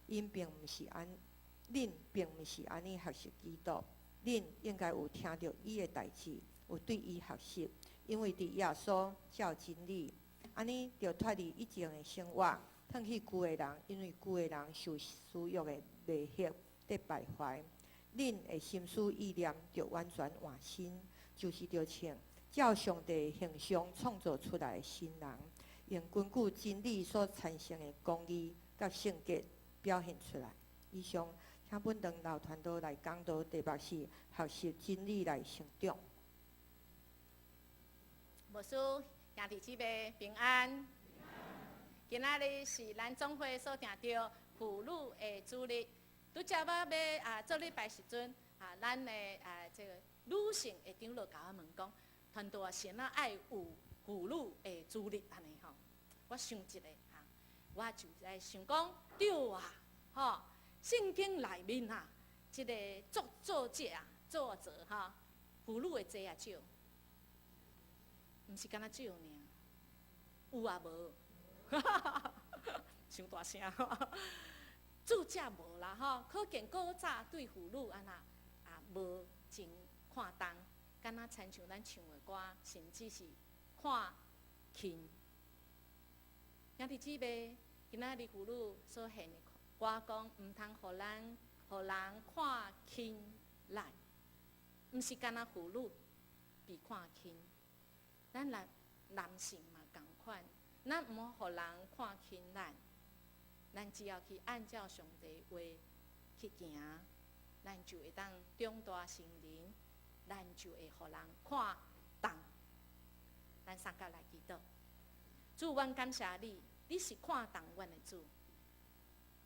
恁并毋是安尼学习基督，恁应该有听到伊的代志，有对伊学习，因为伫耶稣照真理，安尼就脱离以前的生活，脱去旧的人，因为旧的人受私欲的迷惑得败坏，恁的心思意念就完全换新，就是着像照上帝形象创造出来的新人，用根据真理所产生的公义甲圣洁表现出来。以上，请本堂老传道来讲道题目是学习真理来成长。牧师、兄弟姊妹平安。今仔日是咱总会所定着妇女的主日，拄则要做礼拜时阵，咱的这个女性的长老甲我问讲，传道先爱有妇女的主日安尼吼。我想一个我就在想讲，对啊，圣经内面这个作者妇女的多啊少？毋是敢若少尔，有啊无？伤大声注者无啦可见古早对妇女无真看重，敢若亲像咱唱的歌，甚至是看轻。兄弟姊妹，今仔日妇女所献的歌讲，毋通互人看轻咱，毋是敢若妇女被看轻，咱男性嘛同款，咱毋好互人看轻咱只要去按照上帝话去行，咱就会当长大成人，咱就会互人看重。咱三甲来祈祷，主，阮感谢你，你是看重阮的主，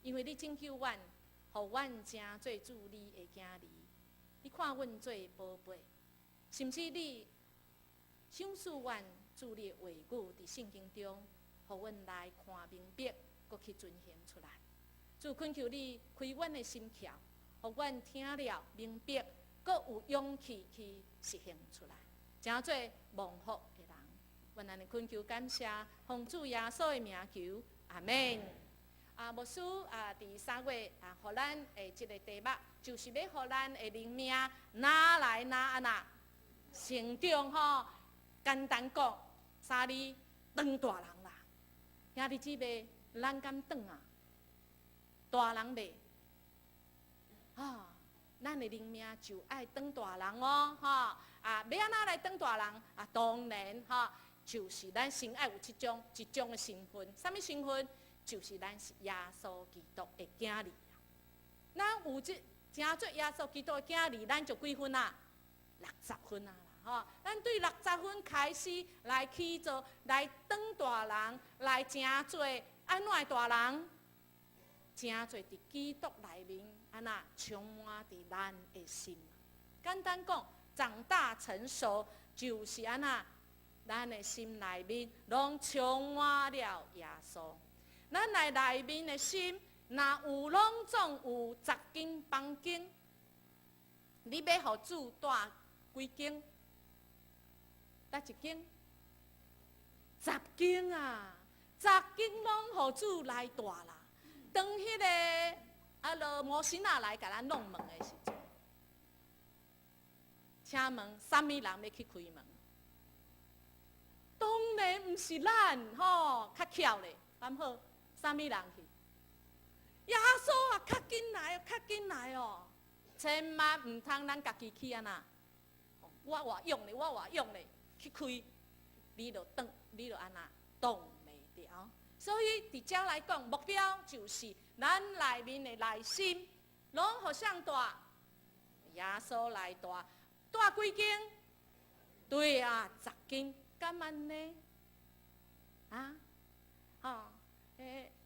因为你拯救阮，互阮成做主你的囝儿，你看阮做宝贝，甚至你赏赐阮主你的话语伫圣经中，互阮来看明白，搁去遵行出来。主，恳求你开阮的心窍，互阮听了明白，搁有勇气去实行出来，成做蒙福的人。阮安尼恳求感谢，奉主耶稣的名求，阿门。牧师伫3月互咱的这个题目，就是要互咱的灵命哪来哪成长简单讲，3字当大人啦。兄弟姊妹，咱敢当大人袂？咱的灵命就爱当大人要安怎来当大人？当然就是咱先爱有一种的身份，什么身份？就是咱是耶稣基督的囝儿。咱有成做耶稣基督的囝儿，咱就几分？60分咱对60分开始来起做，来当大人，来成做安怎的大人？成做伫基督内面，充满伫咱的心。简单讲，长大成熟就是咱的心内面拢充满了耶稣。咱内面的心，若有拢总有10斤房间，你要互主带几间？带一间？10间10间拢互主来带啦。当迄个摩西来甲咱弄门的时阵，请问什么人要去开门？当然毋是咱较巧咧，啱好。什么人去？耶稣较紧来哦！千万唔通咱家己去我偌勇咧去开，你就挡袂了。所以伫遮来讲，目标就是咱内面的内心，拢互相带耶稣来带几间？对10间，敢安呢？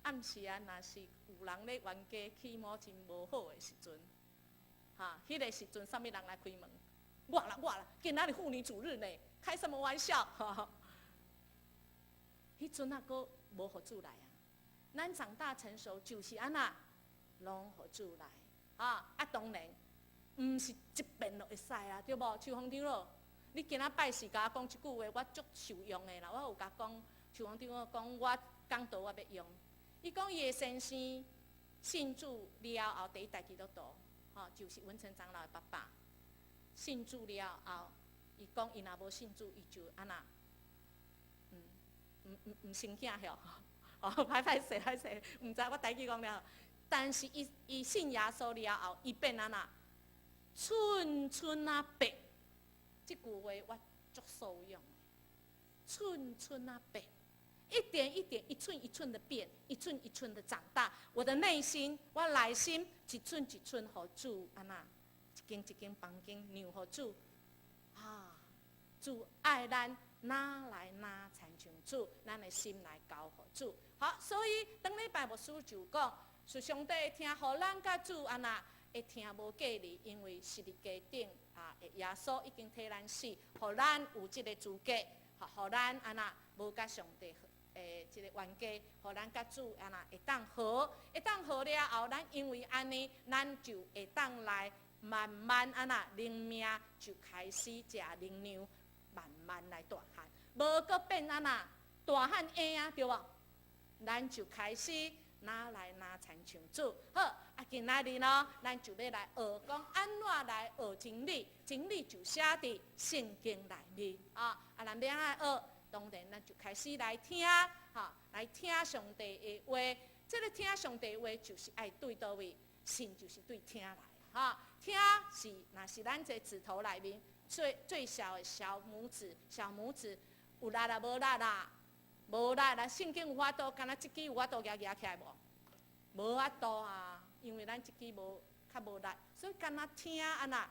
暗时若是有人咧冤家起毛真无好的时阵，迄个时阵，什么人来开门？我啦，今仔日妇女主日呢，开什么玩笑？迄阵佫无互主来咱长大成熟就是安那，拢互主来当然，毋是一遍就会使对无？秋风长老，你今仔拜四甲我讲一句话，我足受用的啦。我有甲讲，秋风长老讲我讲道我要用。伊讲伊的先生信主了后，第一代基督徒，就是文成长老的爸爸。信主了后，伊讲伊若无信主，伊就安那，唔生囝吼，歹势，唔知我台语讲了。但是伊信耶稣了后，伊变安那，寸寸啊变。这句话我足受用，寸寸啊变。一点一点，一寸一寸的变，一寸一寸的长大。我的内心，我内心一寸一寸，互主安那，一间一间房间让互主主爱咱哪来哪亲像主，咱的心来交互主。好，所以当礼拜牧师就讲，是上帝听，互咱甲主安那会听无隔离，因为十字架顶耶稣已经替咱死，互咱有这个资格，互咱安那无甲上帝。这个冤家，互咱甲主安那会当和了后，咱因为安尼，咱就会当来慢慢安那灵命就开始食灵粮，慢慢来大汉，无搁变安那大汉婴啊，对无？咱就开始哪来哪亲像主。好，今仔日呢，咱就要来学讲安怎来学真理，真理就写伫圣经内面咱要爱学。当然，咱就开始来听，来听上帝的话。这个听上帝的话，就是爱对倒位，信就是对听来，听是若是咱这指头内面最小的小拇指，有力啦，无力啦，无力啦。圣经有法度，敢若这支有法度举起来无？无法度啊，因为咱这支较无力，所以敢若听安那。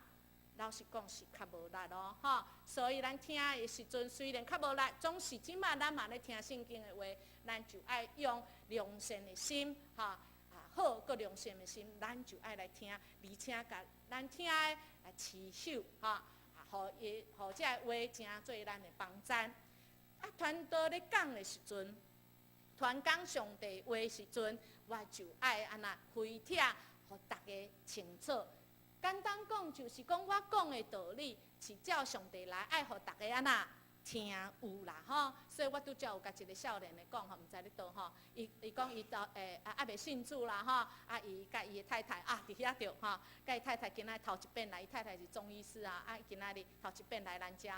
老实讲是较无力咯，所以咱听的时阵虽然较无力，总是即马咱嘛咧听圣经的话，咱就爱用良善的心，好个良善的心，咱就爱来听，而且甲咱听的来持守，互这话真做咱的帮赞。传道咧讲的时阵，传讲上帝话的时阵，我就爱安那开帖，互大家清楚。简单讲，就是讲我讲的道理是照上帝来，爱互大家安那听有啦，所以我拄则有甲一个少年的讲，毋知咧倒伊讲伊到未信主啦，伊甲伊的太太伫遐着甲伊太太今仔头一遍来，伊太太是中医师今仔日头一遍来咱遮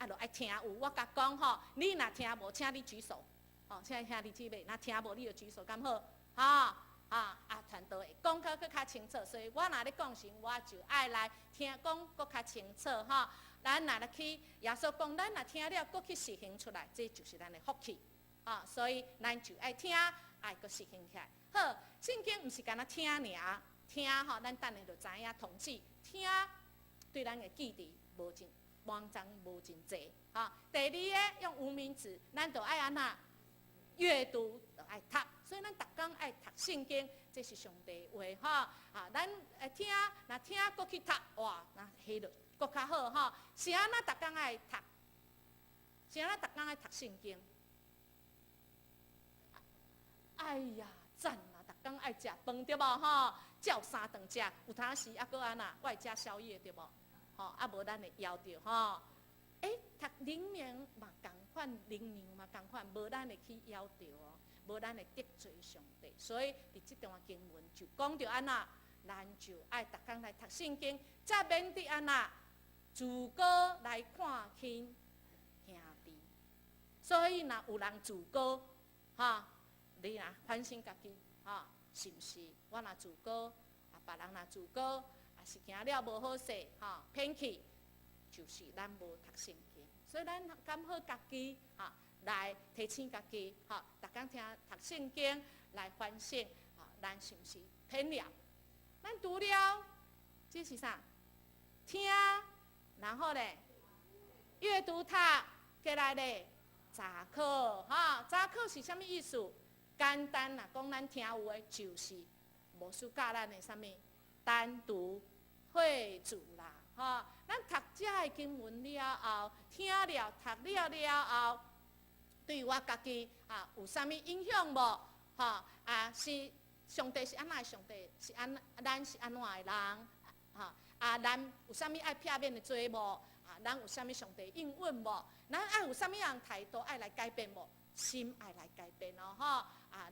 就爱听有。我甲讲你若听无，请你举手，请兄弟姊妹，若听无你就举手，敢好？传道会讲较较清楚，所以我若咧讲时，我就爱来听讲搁较清楚咱若来去耶稣讲，咱若听了，搁去实行出来，这就是咱的福气所以咱就爱听，爱搁实行起来。好，圣经毋是干那听尔，听咱等下就知影统计听对咱的记忆无真完全无真济第二个用无名指，咱就爱安那阅读，就爱读。所以咱逐工爱读圣经，这是上帝话咱听，若听搁去读，哇，那迄落搁较好是安那逐工爱读，是安那逐工爱读圣经。哎呀，赞啊！逐工爱食饭对无照3顿食，有当时还搁安那，我会食宵夜对无无咱会枵着读灵粮嘛共款，灵粮嘛共款，无咱会去枵着无咱会得罪上帝，所以伫这段经文就讲着安那，咱就爱逐工来读圣经，才免得安那自个来看轻兄弟。所以若有人自个你若反省家己是毋是？我若自个别人若自个是行了无好势偏去，就是咱无读圣经。所以咱敢好家己来提醒家己逐工听读圣经来反省咱是毋是偏了？咱除了这是啥？听，然后咧阅读读，过来咧查考查考是啥物意思？简单讲咱听有诶，就是无需教咱诶啥物单独会主啦咱读这个经文了后，听了读了后，对我家己有啥物影响无？是上帝是安怎？上帝是咱是安怎的人？咱有啥物爱避免的做无？咱有啥物上帝应允无？咱爱有啥物样态度爱来改变无？心爱来改变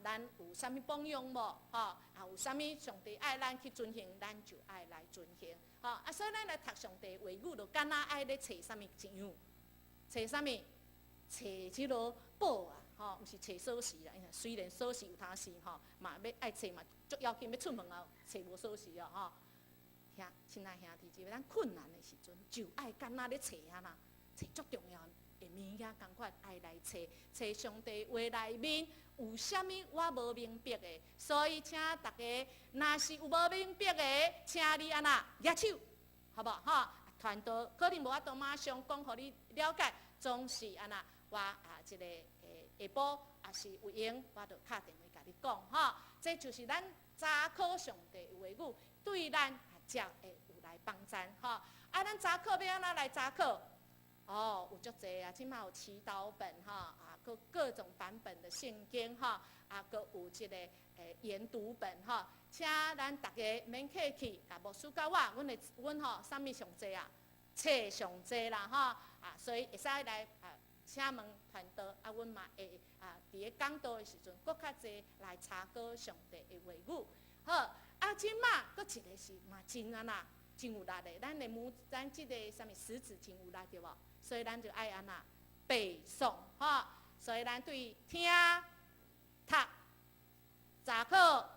咱有啥物榜样无？有啥物上帝爱咱去遵行，咱就爱来遵行。所以咱来读上帝话语，就敢若爱咧找啥物怎样？找啥物？找即落宝啊！毋是找锁匙啦。虽然锁匙有当时嘛要爱找嘛，足要紧要出门啊，找无锁匙哦。亲爱兄弟姊妹，咱困难的时阵，就爱敢若咧找啊啦，找足重要的物件，共款爱来找上帝话内面有啥物我无明白的，所以请大家，若是有无明白的，请你安那举手，好无？传道可能无法度马上讲，互你了解，总是安那我一个下晡也是有闲，我就打电话甲你讲这就是咱查考上帝的话语，对咱才会有来帮助咱查考要安怎来查考？有足济啊！即马有祈祷本各种版本的圣经搁有即个研读本请咱大家免客气，牧师甲阮啥物上济啊？册上济啦所以会使来请问传道阮嘛会伫咧讲道的时阵，搁较济来查考上帝的话语。即马搁一个是嘛真真有力的，咱即个啥物识字真有力对无？所以咱就爱安那背诵所以咱对听、读、查考、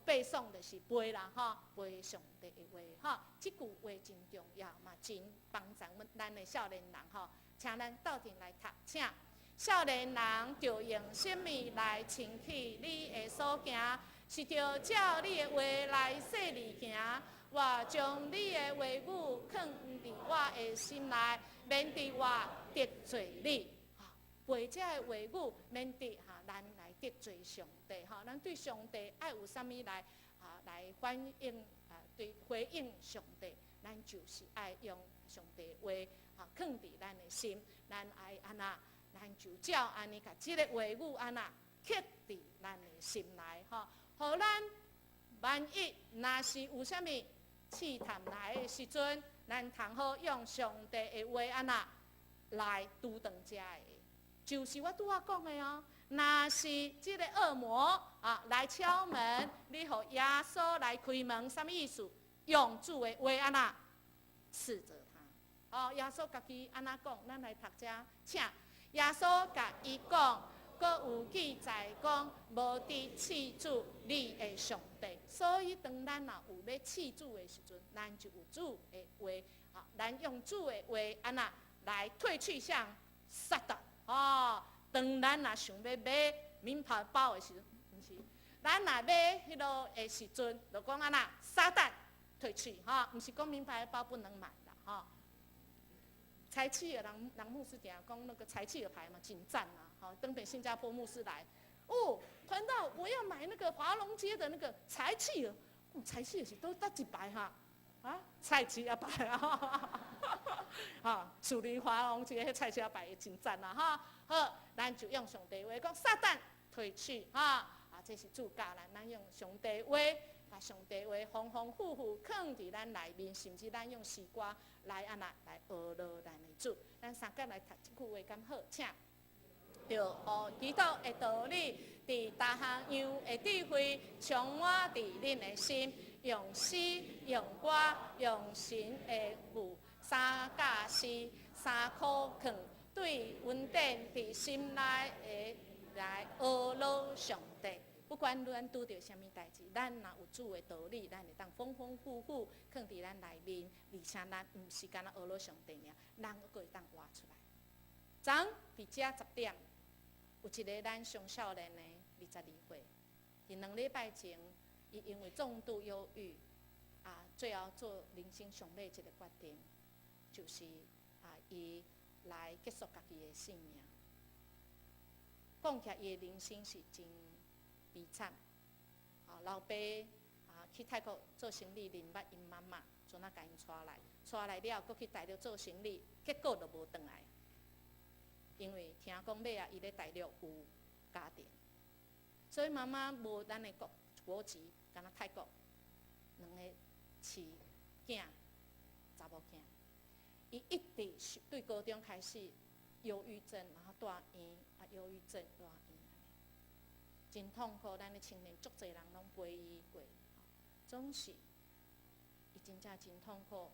背诵就是背啦背上帝的话即句话真重要嘛，真帮助咱的少年人请咱斗阵来读，请少年人就用什么来清起你的所行？是着照你的话来说你行。我将你的话语放伫我的心内，免得我得罪你。背这个话语，免得咱来得罪上帝。咱对上帝爱有啥物来反映对回应上帝，咱就是爱用上帝话放伫咱的心，咱爱安那，咱就照安尼甲这个话语安那刻伫咱的心内互咱万一若是有啥物试探来的时阵，咱通好用上帝的话安那来拄断这个，就是我拄仔讲的若是这个恶魔来敲门，你互耶稣来开门，什么意思？用主的话安那斥责他。耶稣家己安那讲，咱来读这，请耶稣甲伊讲。阁有记载讲，无伫赐主你的上帝，所以当咱有要赐主的时阵，咱就有主的话咱用主的话安那来退去向撒旦当咱想要买名牌包的时阵，毋是，咱若买迄落的时阵，就讲安那撒旦退去毋是讲名牌包不能买啦财气的人牧师讲那个财气的牌嘛，真赞登北新加坡牧师来，传道我要买那个华龙街的那个财气的，财气的是都一排菜市仔牌树林华龙街迄菜市仔牌也真赞好，咱就用上帝话讲，撒旦退去这是主教咱用上帝话。把上帝话丰丰富富藏伫咱内面，甚至咱用诗歌来安那来学乐咱的主。咱三个来读这句话，敢好？请。就基督的道理，伫大项样的智慧，充满伫恁的心，用诗、用歌、用神的父，三架诗、三颗劝，对稳定伫心内的来学乐上帝。不管咱拄到什么代志，咱若有主的道理，咱会当丰丰富富藏伫咱内面，而且咱毋是干那学了上帝尔，咱阁会当活出来。昨伫遮10点，有一个咱上少年的22岁，伫2礼拜前，伊因为重度忧郁最后做人生上尾一个决定，就是伊来结束家己的性命。讲起来，伊的人生是真悲惨，老爸去泰国做生意，认捌因妈妈，阵甲因带来了，搁去台北做生意，结果就无转来，因为听讲尾伊咧台北有家庭，所以妈妈无咱的国籍，敢若泰国2个饲囝，查某囝，伊一直对高中开始忧郁症，然后住院，忧郁症住院。真痛苦，咱的青年足侪人拢陪伊过，总是伊真正真痛苦。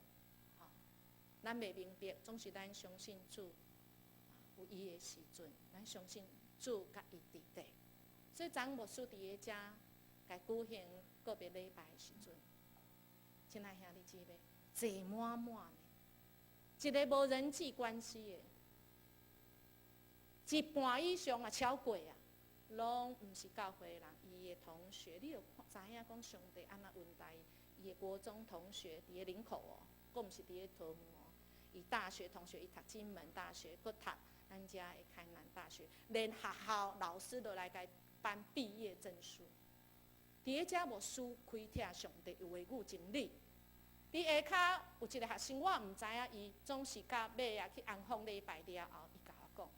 咱袂明白，总是咱相信主，有伊的时阵，咱相信主甲伊伫地。所以昨牧师伫个遮，该举行个别礼拜的时阵，亲爱兄弟姊妹，坐满满的，一个无人际关系的，一半以上也超过啊，拢毋是教会的人，伊的同学，你有知影讲上帝安那恩待伊的国中同学伫个林口哦，佫毋是伫个桃园哦，伊大学同学伊读金门大学，佫读咱遮的开南大学，连学校老师都来甲颁毕业证书。伫个遮牧师开帖上帝有话语真理。伫下骹有一个学生，我毋知影伊总是甲尾啊去安放礼拜了后，伊甲我讲，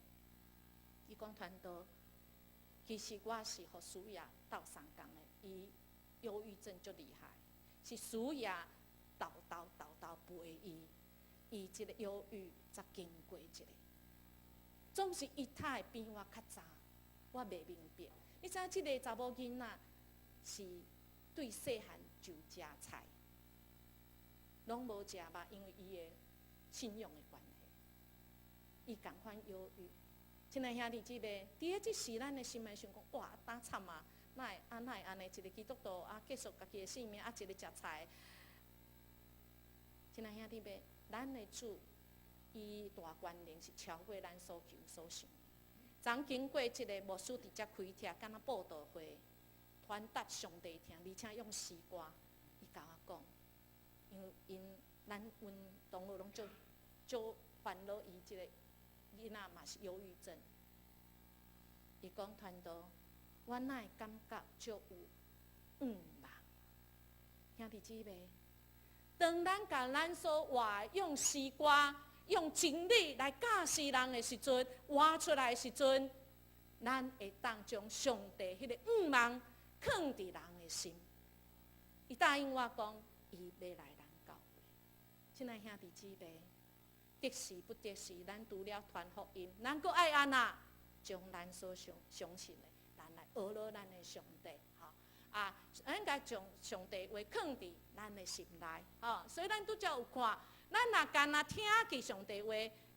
伊讲传道，其实我是互苏亚斗相共的，伊忧郁症足厉害，是苏亚斗陪伊，伊即个忧郁才经过一个。总是伊他会比我较早，我袂明白。你知影即个查某囡仔是对细汉就食菜，拢无食肉，因为伊的信仰的关系，伊共款忧郁。亲爱兄弟姊妹，伫个即时，咱的心内想讲，哇，打惨啊！哪会安尼？一个基督徒啊，结束家己的性命，啊，一个食菜。亲爱兄弟妹，咱的主，伊大权能是超过咱所求所想。昨经过一个牧师伫遮开帖，敢若报道会，传达上帝听，而且用诗歌，伊甲我讲，因为咱阮同学拢足烦恼，伊即个囡仔嘛是忧郁症。伊讲传道，我哪会感觉足有茫？兄弟姊妹，当咱甲咱所话用诗歌、用真理来教示人的时阵，活出来的时阵，咱会当将上帝迄个茫放伫人的心。伊答应我讲，伊要来咱教会。亲爱兄弟姊妹，得时不得时，咱除了传福音，咱阁爱安那将咱所相信的，咱来学了咱的上帝，咱应该将上帝话放伫咱的心内，所以咱拄则有看，咱若干那听记上帝话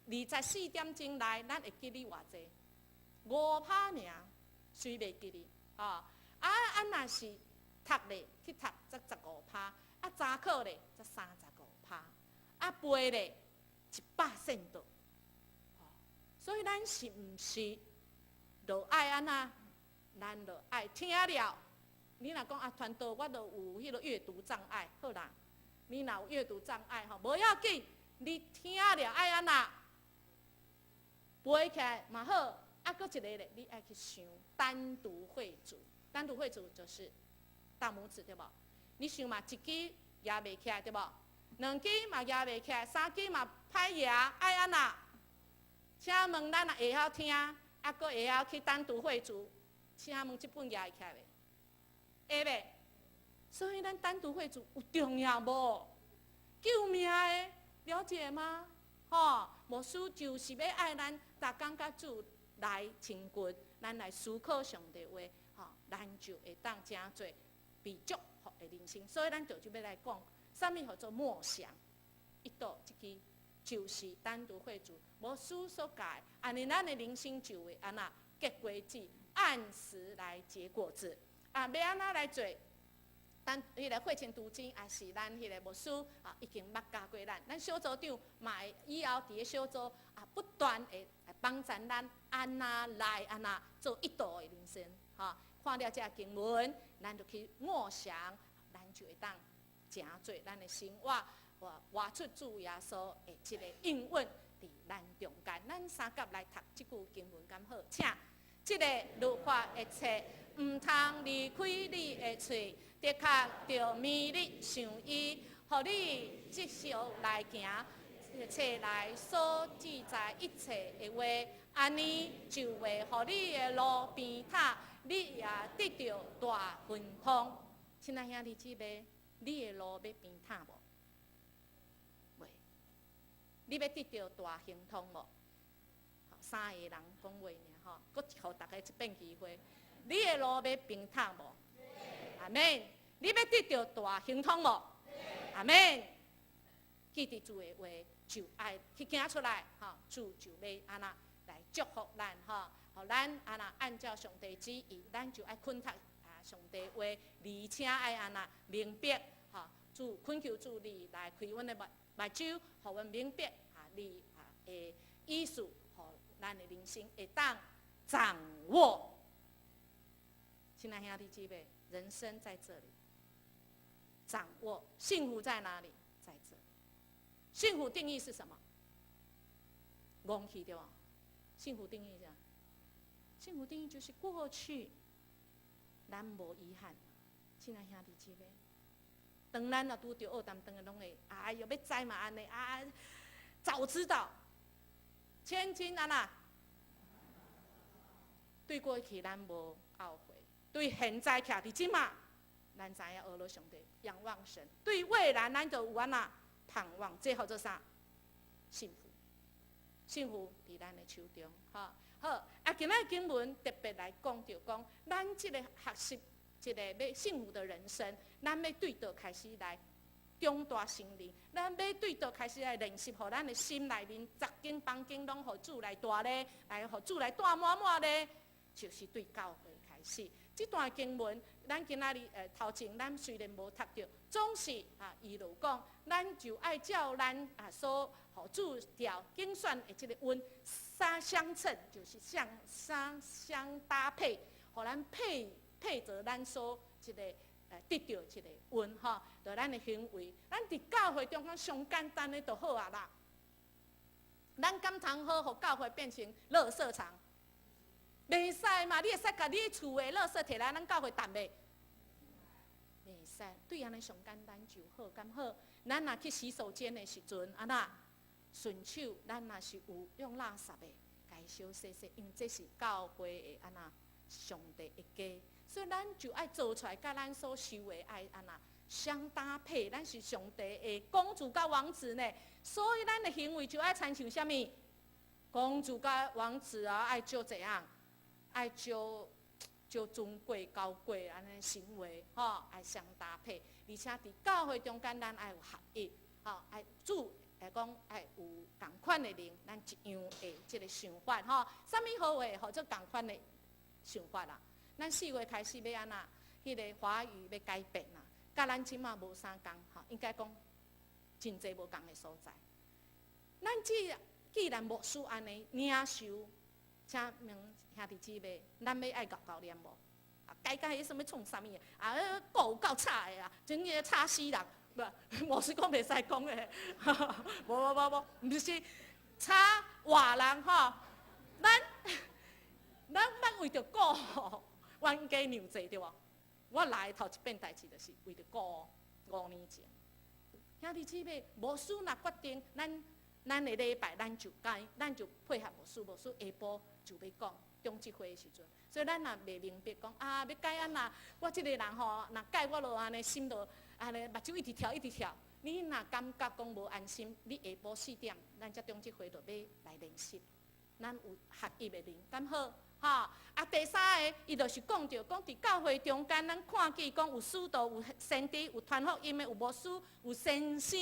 ，24点钟内，咱会记哩偌济？5%尔，虽袂记哩，咱若是读咧去读则15%，查考咧则35%，背咧100%度，所以咱是毋是就爱安那？咱就爱听了。你若讲传道，我就有迄个阅读障碍，好啦。你若有阅读障碍无要紧，你听了爱安那？背起来嘛好。搁一个咧，你爱去想单独会主，单独会主就是大拇指对无？你想嘛，一支压袂起来对无？2支嘛压袂起来，3支嘛歹压，爱安那？请问咱若会晓听，搁会晓去单独会主，请问这本压会起来袂？会袂？所以咱单独会主有重要无？救命的，了解吗？牧师就是要爱咱，逐工甲主来亲近，咱来思考上帝话，咱就会当真侪被祝福的人生。所以咱就要来讲，啥物叫做默想？一道即支就是单独会主，牧师所教，安尼咱的人生就会安那结果子，按时来结果子。要安怎来做？咱迄个会前读经，也是咱迄个牧师已经捌教过咱小组长嘛会以后伫个小组不断会帮助咱安那来安那做一道的人生。看了这经文，咱就去默想，咱就会当真做咱的生活，活出主耶稣的即个应允伫咱中间。咱三甲来读即句经文，敢好？请即个律法的册，毋通离开你的嘴。的确着勉励想伊，互你继续来行，册内所记载一切的话，安尼就会互你的路边塔，你也得到大亨通。亲爱兄弟姊妹，你的路要边塔无？袂。你要得到大亨通无？3个人讲话尔，搁互大家一遍机会。你的路要平坦无？阿免。你要得到大亨通无？阿免。记住主的话，就爱去行出来，主就要安那来祝福咱，互咱安那按照上帝旨意，咱就爱困读上帝话，而且爱安那明白，主恳求主你来开阮的目睭，互阮明白你的意思，互咱的人生会当掌握。亲爱兄弟姐妹，人生在这里，掌握幸福在哪里？在这里。幸福定义是什么？忘记对吧？幸福定义是啥？幸福定义就是过去，咱无遗憾。亲爱兄弟姐妹，当咱若拄着学谈，当然拢会哎哟，要知嘛安尼早知道，千金安那，对过去咱无懊悔，对现在徛伫即嘛，咱知影阿罗上帝仰望神，对未来咱就有安那盼望，这叫做啥？幸福。幸福伫咱的手中，好。今仔经文特别来讲着讲，咱即个学习一个要幸福的人生，咱要对倒开始来长大成人，咱要对倒开始来练习，互咱的心内面十间房间拢互主来大咧，来互主来带满满咧，就是对教会开始。这段经文，咱今仔日头前，咱虽然无读到，总是伊就讲，咱就爱照咱所互主调精选的这个运相称，就是相搭配，互咱配着咱所一个得到一个运就咱的行为，咱伫教会中讲上简单的就好啦。咱敢通好，互教会变成垃圾场？袂使嘛，你会使甲你厝的垃圾摕来咱教会澹袂？袂使，对安尼上简单就好，敢好？咱若去洗手间的时阵，顺手，咱若是有用垃圾的，该小洗洗，因为这是教会的上帝的家，所以咱就爱做出来，甲咱所受的爱相搭配。咱是上帝的公主甲王子呢，所以咱的行为就爱参像什么？公主甲王子爱做怎样？爱做尊贵高贵安尼行为，爱相搭配，而且伫教会中间咱爱有合一，爱主会讲爱有同款的人，咱一样的这个想法，啥物好话，或者同款的想法啦。咱4月开始要安那，迄个华语要改变啦，甲咱即马无相共，应该讲真侪无共的所在。咱既然牧师安尼领受，请问兄弟姊妹，咱要爱教念无？改迄什么创啥物的？有够差的真个差死人！牧师讲袂使讲的，无，毋是差外人咱为着顾冤家娘济对无？我来头一遍代志，就是为着顾5年前。兄弟姊妹，牧师若决定咱的礼拜，咱就配合牧师下晡就要讲中职会的时阵，所以咱若袂明白讲要改安那，我即个人若改我就安尼心就安尼目睭一直跳。你若感觉讲无安心，你下晡4点，咱这中职会就要来练习，咱有合一的灵，敢好？第三个，伊就是讲着讲伫教会中间，咱看见讲有使徒、有先知、有传福音的、有牧师、有先师，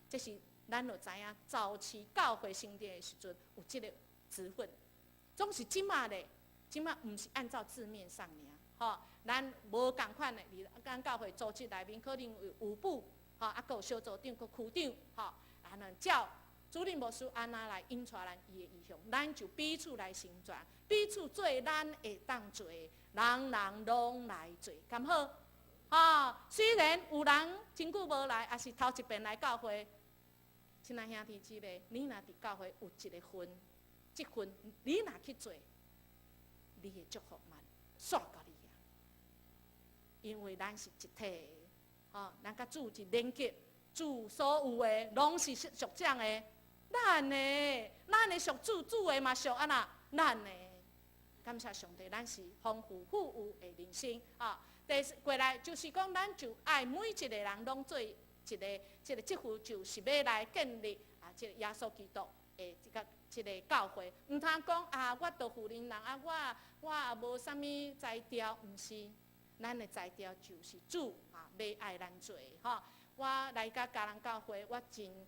这是咱就知影早期教会成立的时阵有这个职分。总是即马咧，即马毋是按照字面上尔，咱无共款的，咱教会组织内面可能有五部，还有小组长、佮区长，照主任牧师安那来引出咱伊的意向，咱就彼此来成全，彼此做咱会当做，人人拢来做，敢好？虽然有人真久无来，也是头一遍来教会，亲爱兄弟姊妹，你若伫教会有一个份。这份你若去做，你的祝福嘛煞到你啊！因为咱是一体的，咱甲主是连结，主所有的拢是属这的，咱的属主的嘛属安那，咱的。感谢上帝，咱是丰富富有的人生过来就是讲，咱就爱每一个人拢做一个这个职分，就是要来建立这个耶稣基督。的即个教会，毋通讲啊，我都富人人啊，我也无啥物才调，毋是，咱的才调就是主啊，要爱咱做吼。我来甲家人教会，我真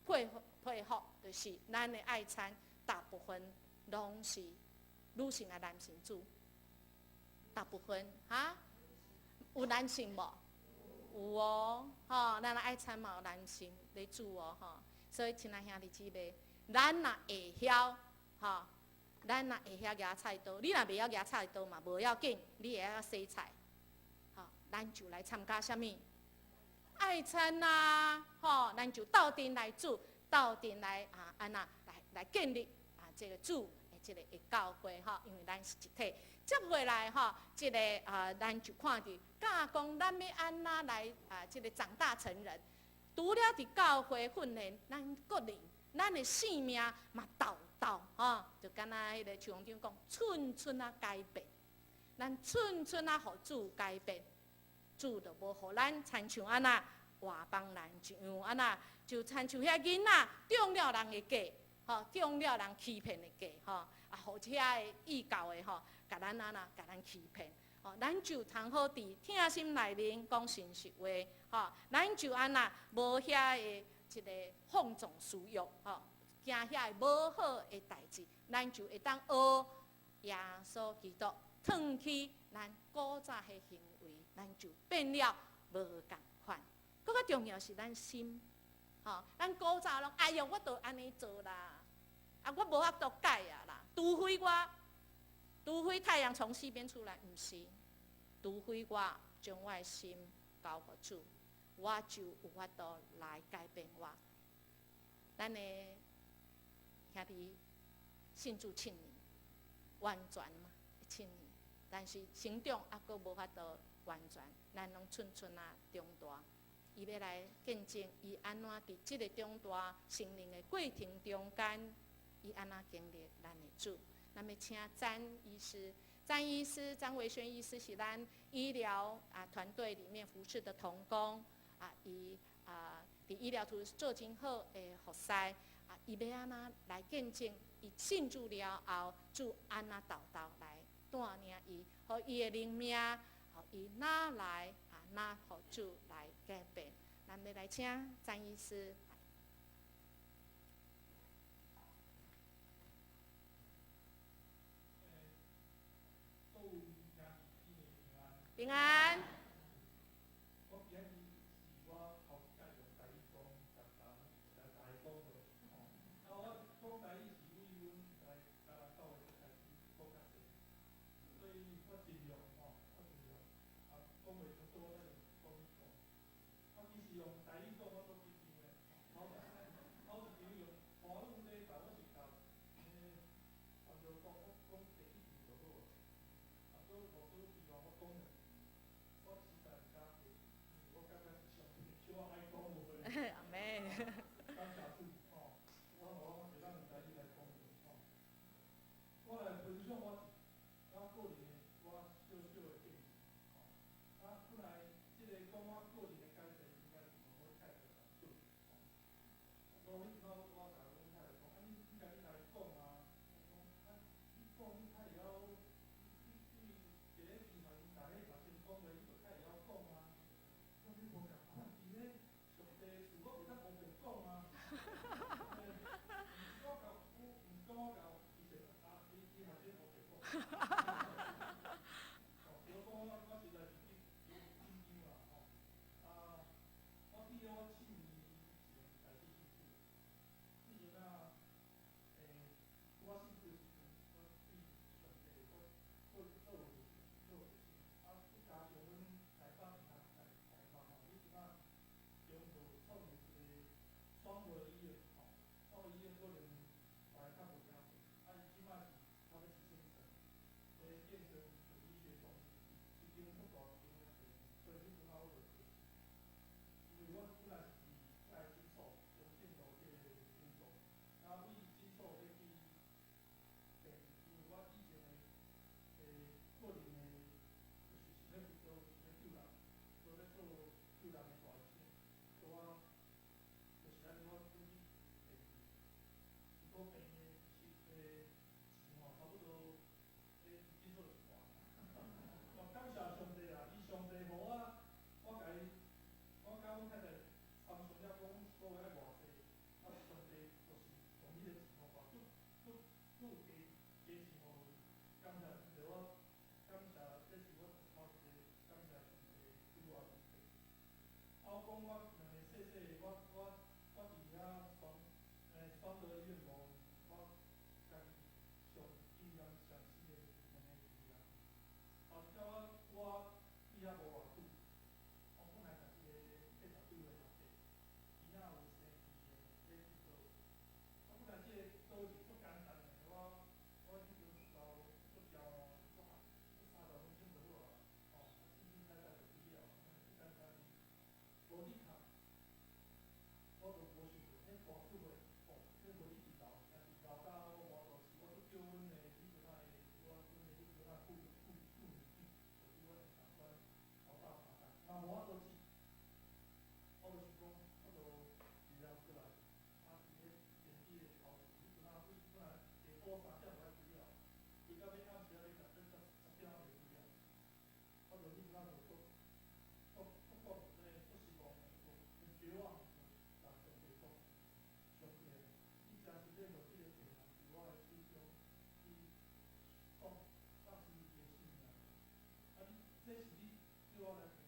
佩服，就是咱的爱餐大部分拢是女性的男性主，大部分哈，有男性无？有哦，吼，咱的爱餐嘛有男性咧煮哦，吼，所以亲爱兄弟姊妹，咱若会晓，吼，咱若会晓夹菜刀，你若袂晓夹菜刀嘛，无要紧，你会晓洗菜，吼，咱就来参加啥物？爱餐呐，吼，咱就斗阵来煮，斗阵来安那来建立这个主的这个教会吼，因为咱是一体。接回来吼，这个咱就看到，教讲咱要安那来这个长大成人，除了伫教会训练，咱个人，咱的性命嘛吼，就敢若迄个像长讲，寸寸啊改变，咱寸寸啊互主改变。主就无互咱亲像安那外邦人一样安那，就亲像遐囡仔中了人的计，吼，中了人欺骗的计，吼，互遐的异教的吼，甲咱安那甲咱欺骗，吼，咱就通好伫听心内面讲真实话，吼，咱就安那无遐的一个放纵私欲，吼，惊遐无好的代志，咱就会当学耶稣基督，脱去咱古早的行为。咱就变了无共款，更较重要是咱心，吼，咱古早拢哎哟，我都安尼做啦，我无法度改啊啦，除非太阳从西边出来，毋是，除非我将我的心交互主，我就有法度来改变我。咱的兄弟信主7年，完全嘛7年，但是成长还阁无法度。完全，咱拢寸寸啊长大，伊要来见证，伊安怎伫即个长大成人的过程中间，伊安怎经历咱的主。咱要请詹医师，张维轩医师是咱医疗团队里面服侍的同工伊伫医疗图做真好的服侍伊要安怎来见证，伊信主了后，主安怎豆来带领伊，互伊的灵命。伊哪来哪互主来改变？咱要来请詹医师。平安。阿妹。我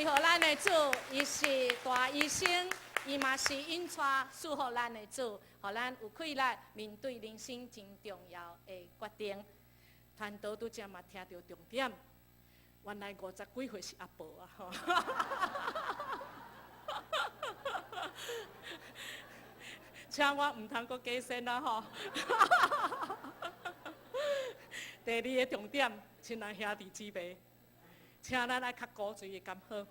为何咱的主，伊是大医生，伊嘛是引带赐予咱的主，互咱有气力面对人生真重要的决定。传道拄则嘛听到重点，原来50几岁是阿婆啊！吼，请我唔通阁加薪啊！吼。第二个重点，亲爱兄弟姊妹，请咱爱较古锥的敢好？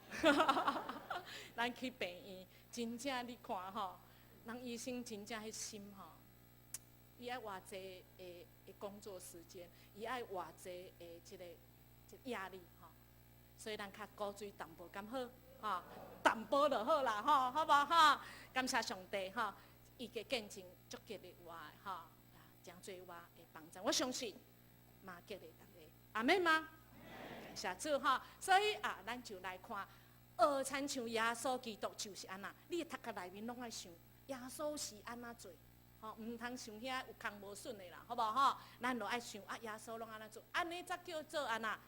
咱去病院，真正你看吼，人医生真正迄心吼，伊爱偌济的工作时间，伊爱偌济的即个压力吼，所以咱较古锥淡薄敢好？吼，淡薄就好啦，吼，好无吼？感谢上帝吼，伊嘅见证足激励我吼，真侪我的帮助，我相信。嘛，激励大家，阿妹吗？感谢主哈，所以咱就来看，亲像耶稣基督就是安那，你读个内面拢爱想，耶稣是安那做，吼，唔通想遐有空无顺的啦，好无吼？咱就爱想耶稣拢安那做，安尼才叫做安那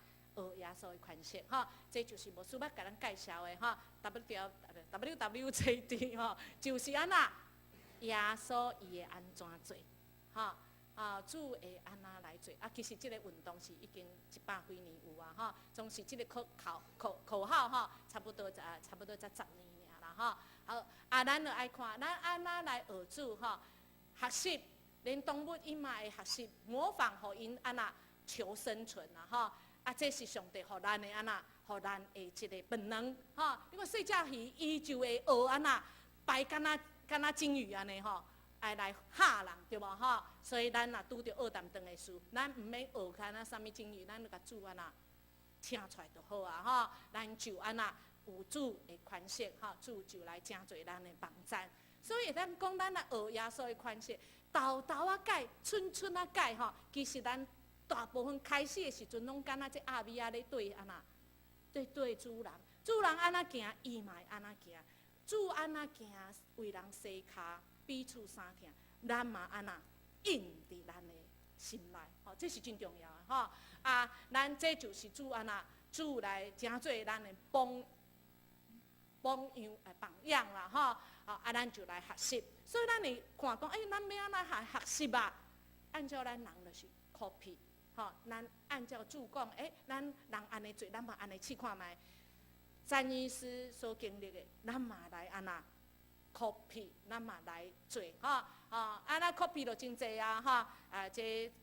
耶稣的款式，吼，这就是牧师捌甲咱介绍的吼 ，WWJD 吼，就是安那耶稣伊会安怎做，吼。主会安那来做其实这个运动是已经100几年有吼，总是这个口号吼，差不多才10年啦吼。好，咱就爱看，咱安那来学主吼，学习，连动物伊嘛会学习，模仿互因安那求生存啦吼。这是上帝互咱的安那，互咱的这个本能吼。你看细只鱼，伊就会学安那摆敢若金鱼安尼吼。爱来吓人对无吼？所以咱若拄着学淡长的事，咱毋免学看那啥物境遇，咱就甲主安那请出来就好啊吼。咱就安那有主的款式吼，主就来真侪咱的帮助。所以咱讲咱来学耶稣的款式，豆改，寸改吼。其实咱大部分开始的时阵，拢敢若这阿米咧对安那对主人，主人安那行，伊嘛会安那行。主安那行，为人洗骹。彼此相听，咱嘛安那印伫咱的心内，吼，这是真重要的吼。咱这就是主安那，主来真做咱的榜样啦，吼。咱就来学习。所以咱会看讲，咱要安那学习吧？按照咱人就是 copy， 吼，咱按照主讲，咱人安尼做，咱嘛安尼试看卖。詹医师所经历的，咱嘛来安那。copy， 咱嘛来做哈安那 copy 就真济哈这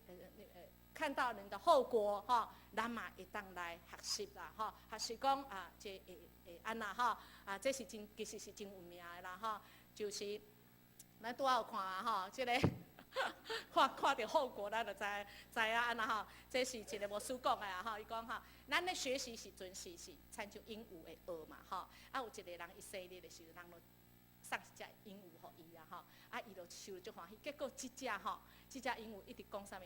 看到人的后果哈，咱嘛会当来学习啦哈，学习讲这会安那哈这是真其实是真有名的啦哈，就是咱拄仔有看哈，这个看到后果，咱就知安那哈，这是一个牧师讲的哈，伊讲哈，咱咧学习时阵是参照鹦鹉的学嘛哈，有一个人伊生日的时候，人就送一只鹦鹉互伊吼，伊就收了足欢喜。结果这只鹦鹉一直讲啥物？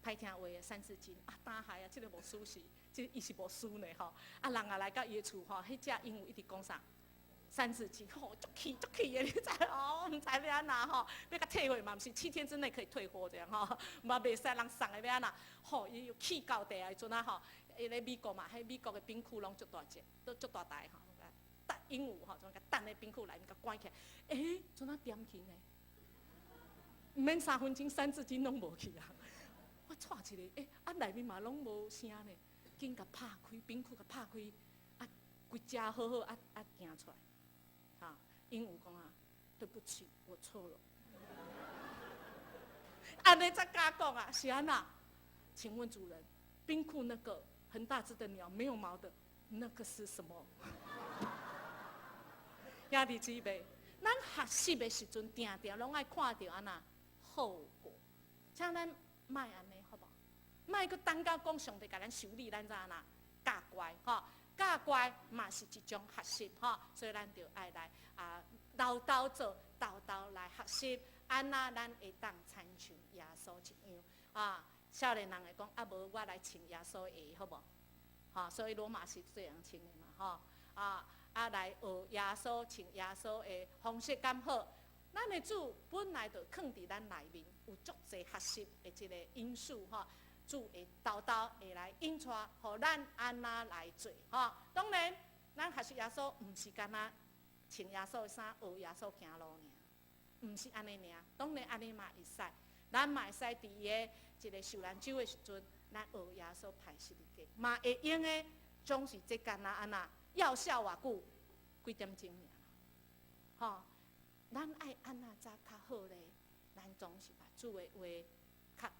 歹听话的3、4斤打害这个牧师是，伊是牧师呢吼。人来到伊的厝吼，迄只鹦鹉一直讲啥？3、4斤，足气的，你知毋知要安那吼？要甲退货嘛，毋是7天之内可以退货这样吼，嘛袂使人送的要安那？吼，伊又气到地啊！迄阵吼，伊咧美国嘛，迄美国的冰库拢足大只，都足大台吼。鹦鹉吼，就甲等咧冰库内面甲关起来，怎啊点去呢？毋免3分钟，3、4斤拢无去啊！我带一个，内面嘛拢无声呢，紧甲拍开冰库，甲拍开，规只好好行出来。鹦鹉讲对不起，我错了。安尼才敢讲是安那？请问主人，冰库那个很大只的鸟，没有毛的，那个是什么？兄弟姊妹，咱学习的时阵，定拢爱看到安那后果。请咱莫安尼，好无？莫佮等到讲上帝甲咱修理，咱才安那教乖吼，教乖嘛是一种学习吼，所以咱就爱来豆做，豆来学习，安那咱会当参像耶稣一样少年人会讲无我来穿耶稣鞋，好无？所以罗马是这样穿的嘛吼来学耶稣穿耶稣的方式敢好，咱的主本来就藏伫咱内面，有足侪学习的一个因素吼。主会豆会来引带，互咱安那来做吼。当然，咱学习耶稣，毋是干那穿耶稣的衫，学耶稣行路尔，毋是安尼尔。当然安尼嘛会使，咱嘛会使伫伊个一个受难酒的时阵，咱学耶稣排十字架，嘛会用的。总是这干那安那，要效偌久，几点钟尔，吼。咱爱安那才较好咧，咱总是把主的话较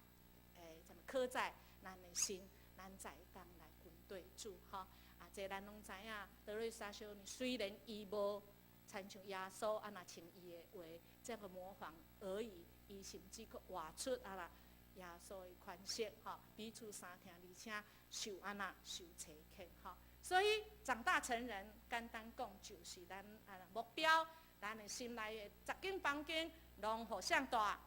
怎么刻在咱的心，咱才会当来跟对主吼。啊，这咱拢知影，德瑞莎小女虽然伊无亲像耶稣安那穿伊的话，这个模仿而已，伊甚至佫画出啊啦耶稣的款式吼，彼此相听，而且受安那受切肯吼。所以长大成人，简单讲就是咱目标。咱的心内的10间房间，拢互谁大？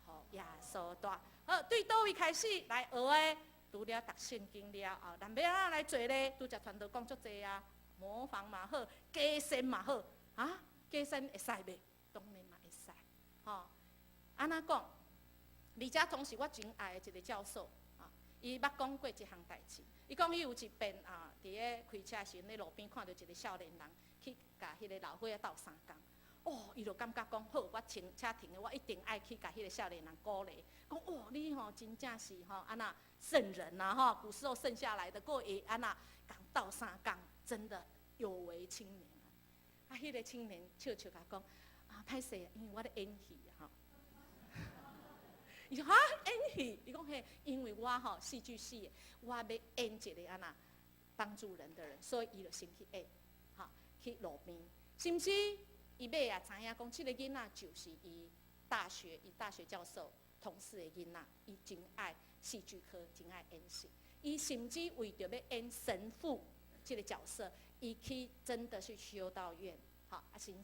互耶稣大。好，对倒位开始来学的？除了读圣经了后，咱要哪来做呢？拄则传道讲足济啊，模仿嘛好，加深嘛好，啊，加深会使袂？当然嘛会使。吼，安那讲？李嘉彤是我真爱的一个教授啊，伊捌讲过一项代志。伊讲伊有一遍啊，伫咧开车时，咧路边看到一个少年人去甲迄个老伙仔斗相共。哦，伊就感觉讲好，我停车停了，我一定爱去甲迄个少年人鼓励，讲哦，你吼真正是吼安那圣人呐吼，古时候剩下来的，过会安那讲斗相共，真的有为青年啊！啊，迄个青年笑笑甲讲啊，歹势，因为我咧演戏吼。伊说哈演戏，伊讲嘿，因为我吼戏剧系，我要演一个安那帮助人的人，所以伊就先去演，哈，去路边，甚至。伊尾也知影讲，这个囡仔就是伊大学教授同事的囡仔，伊真爱戏剧科，真爱演戏。伊甚至为着要演神父这个角色，伊去真的是修道院，哈，啊，甚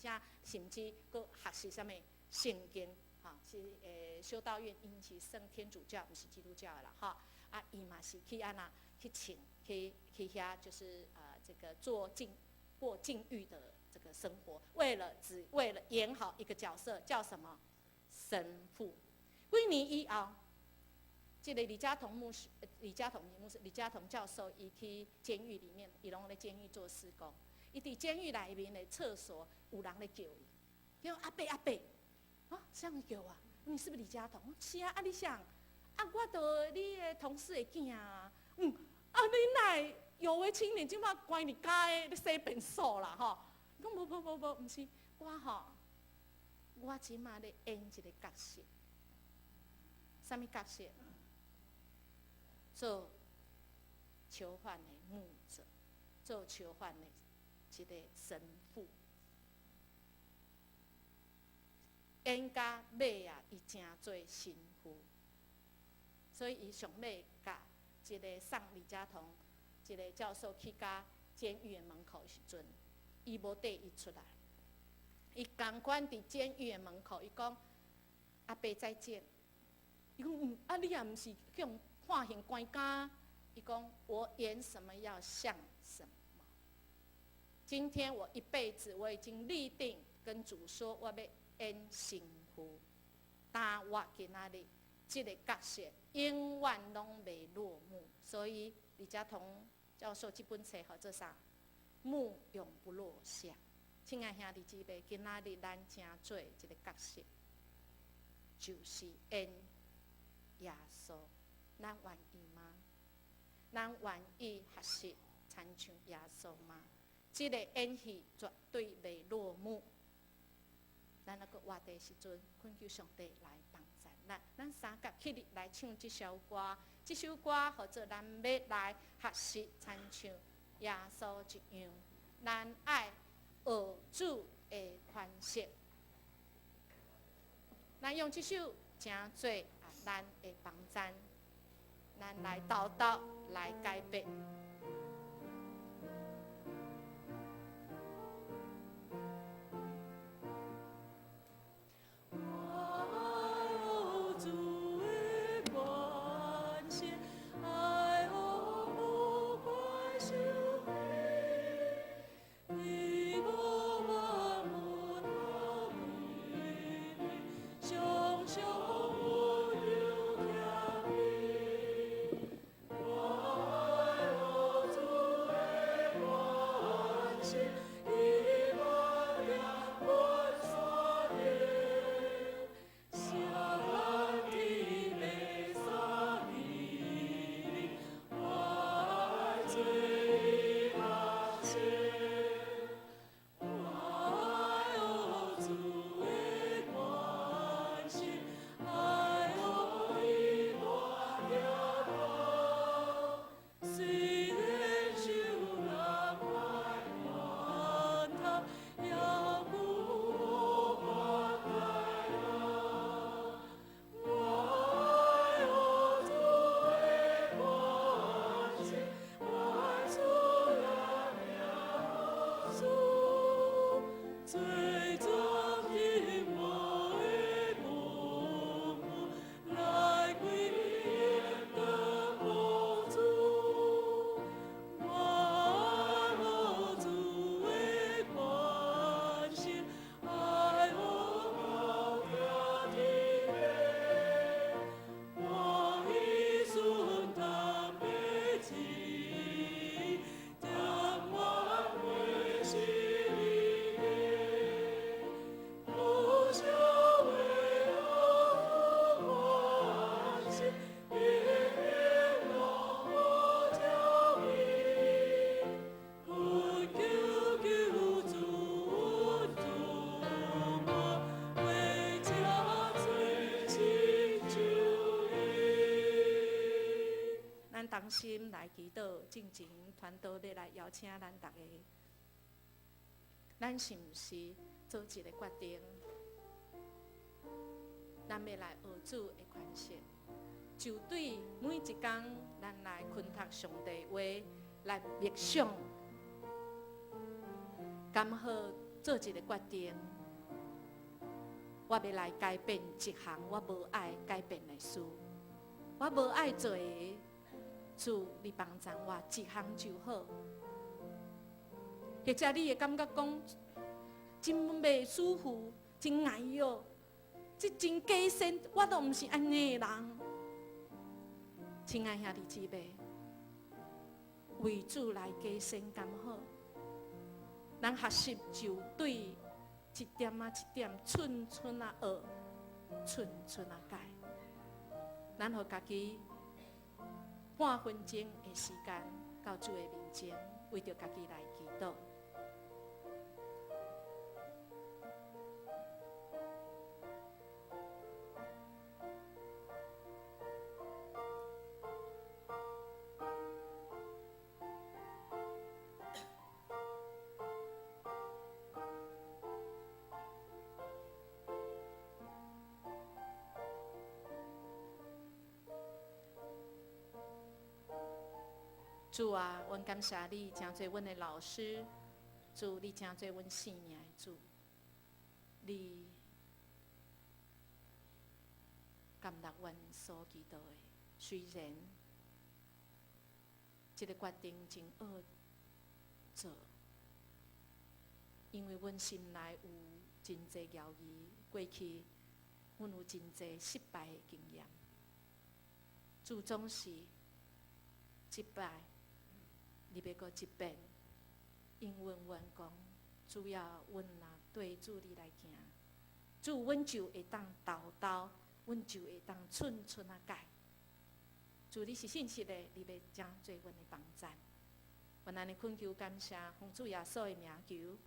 至佫学习什么圣经，哈，是修道院因是算天主教，不是基督教的啦，哈，啊，伊嘛是去安那去请，去遐就是这个过禁欲的。这个生活，只为了演好一个角色，叫什么？神父。几年以后，这个李嘉彤教授，伊去监狱里面，伊拢在监狱做事工。伊伫监狱内面的厕所，有人在叫伊，叫阿伯阿伯，啊，谁叫啊？你是不是李嘉彤？是啊，啊你谁？啊，我就你的同事的囝啊。啊你哪有为青年，即摆关你家的咧洗便所啦吼。讲无，毋是我吼，我即马咧演一个角色，什么角色？做囚犯的牧者，做囚犯的一个神父。演到尾啊，伊真做神父，所以伊上尾甲一个送李嘉彤一个教授去甲监狱的门口的时阵。伊无缀伊出来，伊同款伫监狱的门口，伊讲阿伯再见。伊讲啊，你也毋是去用判刑关监。伊讲我演什么要像什么。今天我一辈子我已经立定跟主说，我要演神父，但我今仔日这个角色永远拢未落幕。所以李嘉彤教授这本册号做啥？幕永不落下，亲爱兄弟姊妹，今仔日咱正做一个角色，就是演耶稣。咱愿意吗？咱愿意学习参像耶稣吗？这个演戏绝对未落幕。咱那个活的时阵，恳求上帝来帮助咱三甲起立来唱这首歌。这首歌或者咱要来学习参像。耶稣一样，咱爱学主的款式，咱用这首真做咱的帮赞，咱来祷告，来改变。同心来祈祷，进前团队要来邀请咱大家，咱是毋是做一个决定？咱要来学主的宽恕，就对每一天，咱来昆读上帝话，来默想，刚好做一个决定。我要来改变一项我无爱改变的事，我无爱做的，主你帮助我一项就好。或者你会感觉讲，真袂舒服，真挨哟，这真假善，我都毋是安尼的人。亲爱兄弟姊妹，为主来加善刚好，咱学习就对一点啊一点，寸寸啊学，寸寸啊改。咱互家己半分钟的时间，到主的面前，为着家己来祈祷。主啊，阮感谢你，真做阮的老师。主，你真做阮生命的主。你甘纳阮所祈祷的，虽然这个决定真恶做，因为阮心内有真侪谣言，过去阮有真侪失败的经验。主总是失败。你要搁一遍，因阮阮讲，主要阮若对主你来行，主阮就会当斗斗，阮就会当寸寸啊改。主你是信实的，你要将做阮的帮助。阮安尼恳求感谢，奉主耶稣的名求。